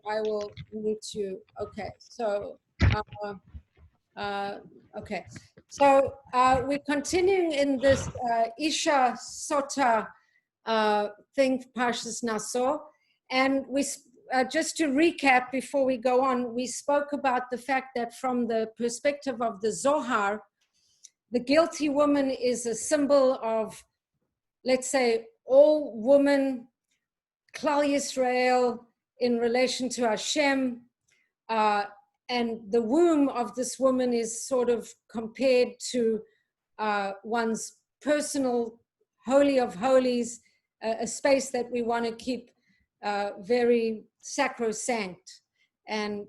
I will mute you. Okay, so okay, so we're continuing in this Isha Sota thing, Parshas Naso, and we just to recap before we go on, we spoke about the fact that from the perspective of the Zohar, the guilty woman is a symbol of, let's say, all woman, Klal Yisrael, in relation to Hashem, and the womb of this woman is sort of compared to one's personal holy of holies, a space that we want to keep very sacrosanct and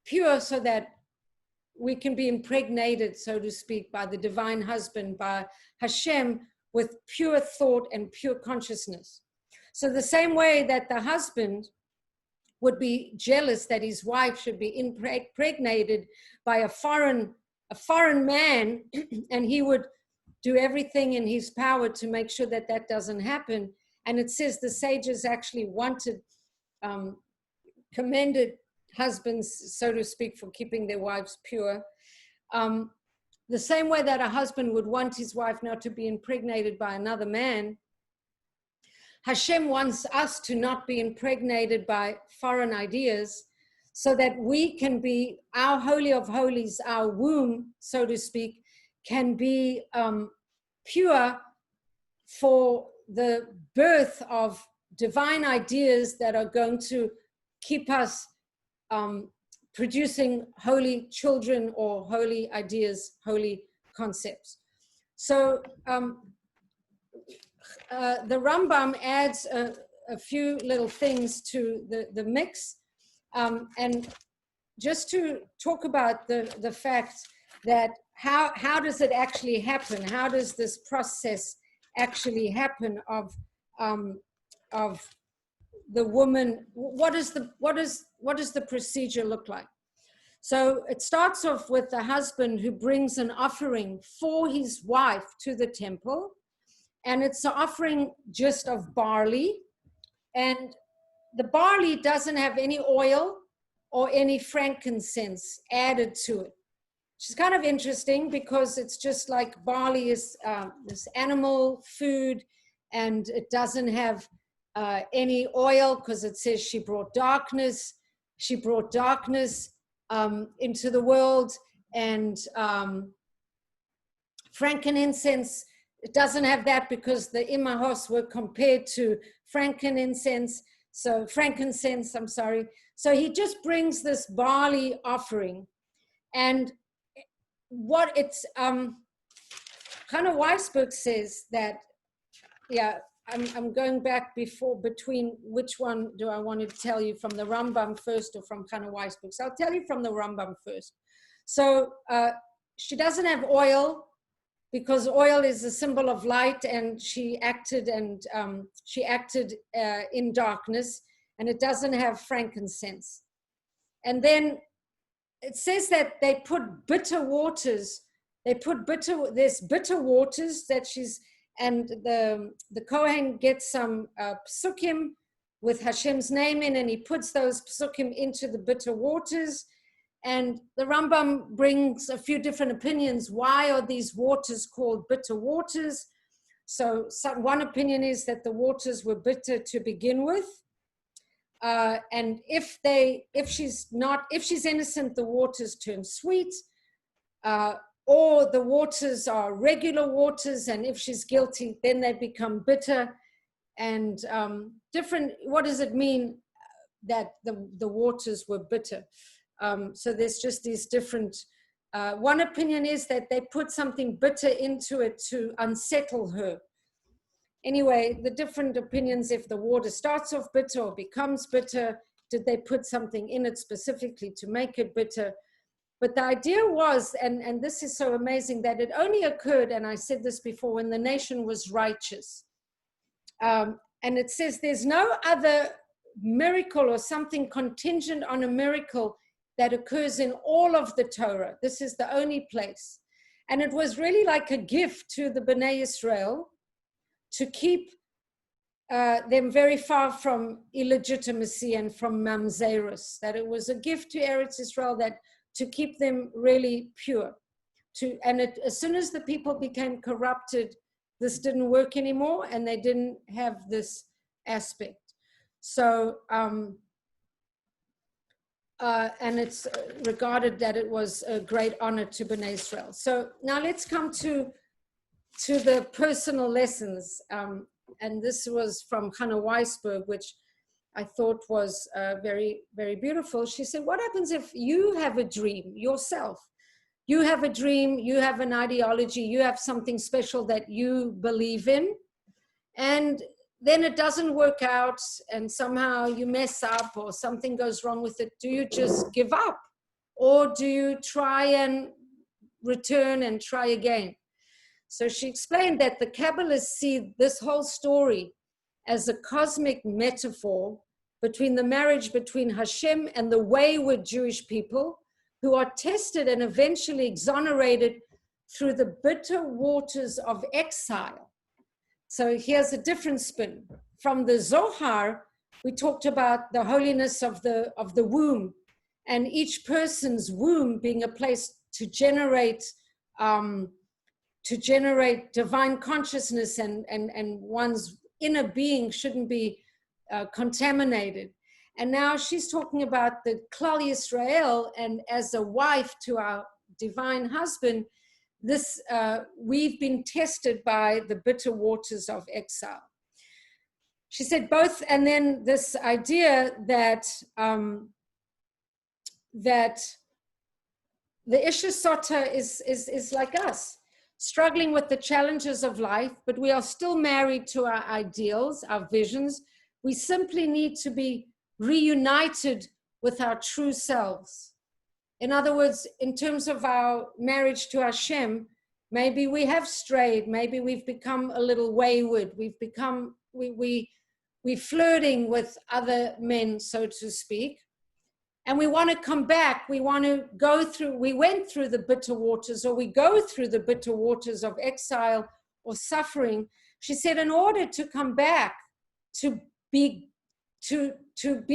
pure, so that we can be impregnated, so to speak, by the divine husband, by Hashem, with pure thought and pure consciousness. So the same way that the husband would be jealous that his wife should be impregnated by a foreign man, and he would do everything in his power to make sure that that doesn't happen. And it says the sages actually wanted, commended husbands, so to speak, for keeping their wives pure. The same way that a husband would want his wife not to be impregnated by another man, Hashem wants us to not be impregnated by foreign ideas, so that we can be, our holy of holies, our womb, so to speak, can be pure for the birth of divine ideas that are going to keep us producing holy children or holy ideas, holy concepts. So the Rambam adds a few little things to the mix, and just to talk about the fact that how does it actually happen? How does this process actually happen of the woman? What does the procedure look like? So it starts off with the husband who brings an offering for his wife to the temple, and it's an offering just of barley, and the barley doesn't have any oil or any frankincense added to it. Which is kind of interesting, because it's just like barley is this animal food, and it doesn't have any oil, because it says she brought darkness into the world, and frankincense, it doesn't have that, because the imahos were compared to frankincense, I'm sorry. So he just brings this barley offering, and what it's Hannah Weisberg says that, yeah, I'm going back between which one do I want to tell you, from the Rambam first or from Hannah Weisberg. So I'll tell you from the Rambam first. So she doesn't have oil, because oil is a symbol of light, and she acted in darkness, and it doesn't have frankincense. And then it says that they put bitter waters. There's bitter waters that and the Kohen gets some psukim with Hashem's name in, and he puts those psukim into the bitter waters. And the Rambam brings a few different opinions. Why are these waters called bitter waters? So one opinion is that the waters were bitter to begin with. And if she's innocent, the waters turn sweet, or the waters are regular waters, and if she's guilty, then they become bitter. And different, what does it mean that the waters were bitter? So there's just these different, one opinion is that they put something bitter into it to unsettle her. Anyway, the different opinions, if the water starts off bitter or becomes bitter, did they put something in it specifically to make it bitter? But the idea was, and this is so amazing, that it only occurred, and I said this before, when the nation was righteous. And it says there's no other miracle or something contingent on a miracle that occurs in all of the Torah. This is the only place. And it was really like a gift to the Bnei Israel to keep them very far from illegitimacy and from mamzerus, that it was a gift to Eretz Israel that to keep them really pure. As soon as the people became corrupted, this didn't work anymore, and they didn't have this aspect. So, and it's regarded that it was a great honor to Bnei Israel. So now let's come to the personal lessons. And this was from Hannah Weisberg, which I thought was very, very beautiful. She said, what happens if you have a dream yourself? You have a dream, you have an ideology, you have something special that you believe in, and then it doesn't work out, and somehow you mess up or something goes wrong with it. Do you just give up? Or do you try and return and try again? So she explained that the Kabbalists see this whole story as a cosmic metaphor between the marriage between Hashem and the wayward Jewish people who are tested and eventually exonerated through the bitter waters of exile. So here's a different spin. From the Zohar, we talked about the holiness of the womb, and each person's womb being a place to generate divine consciousness, and one's inner being shouldn't be contaminated. And now she's talking about the Klal Yisrael, and as a wife to our divine husband, this we've been tested by the bitter waters of exile. She said both, and then this idea that that the Isha Sota is like us, struggling with the challenges of life, but we are still married to our ideals, our visions. We simply need to be reunited with our true selves. In other words, in terms of our marriage to Hashem, maybe we have strayed, maybe we've become a little wayward, we've become, we're flirting with other men, so to speak, and we want to come back, we want to go through, we went through the bitter waters, or we go through the bitter waters of exile or suffering. She said, in order to come back, to be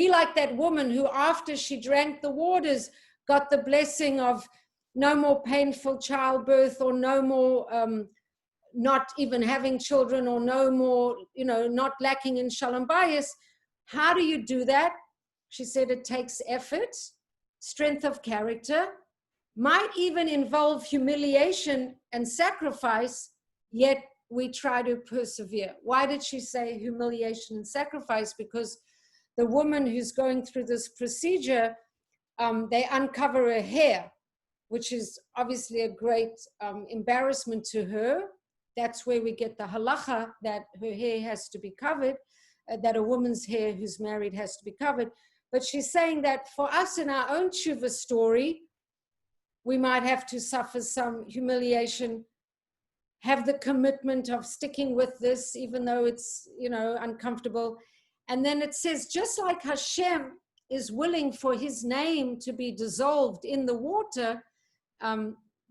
like that woman who, after she drank the waters, got the blessing of no more painful childbirth, or no more not even having children, or no more, not lacking in shalom bayis. How do you do that? She said it takes effort, strength of character, might even involve humiliation and sacrifice, yet we try to persevere. Why did she say humiliation and sacrifice? Because the woman who's going through this procedure, they uncover her hair, which is obviously a great embarrassment to her. That's where we get the halacha that her hair has to be covered, that a woman's hair who's married has to be covered. But she's saying that for us in our own tshuva story, we might have to suffer some humiliation, have the commitment of sticking with this, even though it's, uncomfortable. And then it says, just like Hashem is willing for his name to be dissolved in the water,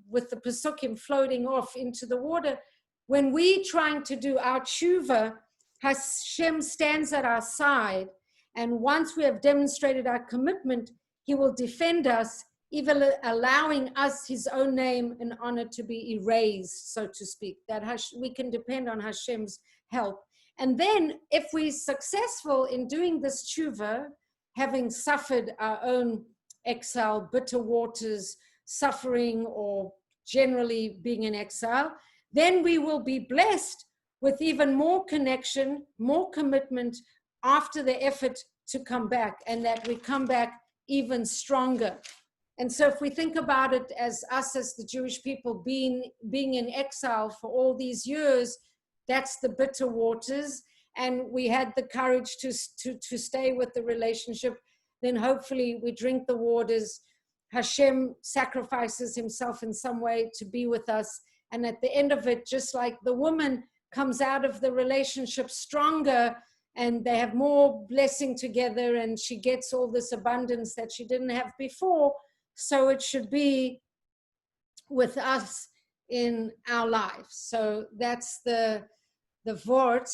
with the pesukim floating off into the water, when we trying to do our tshuva, Hashem stands at our side. And once we have demonstrated our commitment, he will defend us, even allowing us his own name and honor to be erased, so to speak, that we can depend on Hashem's help. And then if we're successful in doing this tshuva, having suffered our own exile, bitter waters, suffering, or generally being in exile, then we will be blessed with even more connection, more commitment after the effort to come back, and that we come back even stronger. And so if we think about it as us, as the Jewish people being in exile for all these years, that's the bitter waters, and we had the courage to stay with the relationship, then hopefully we drink the waters. Hashem sacrifices himself in some way to be with us, and at the end of it, just like the woman comes out of the relationship stronger, and they have more blessing together, and she gets all this abundance that she didn't have before, so it should be with us in our lives. So that's the vort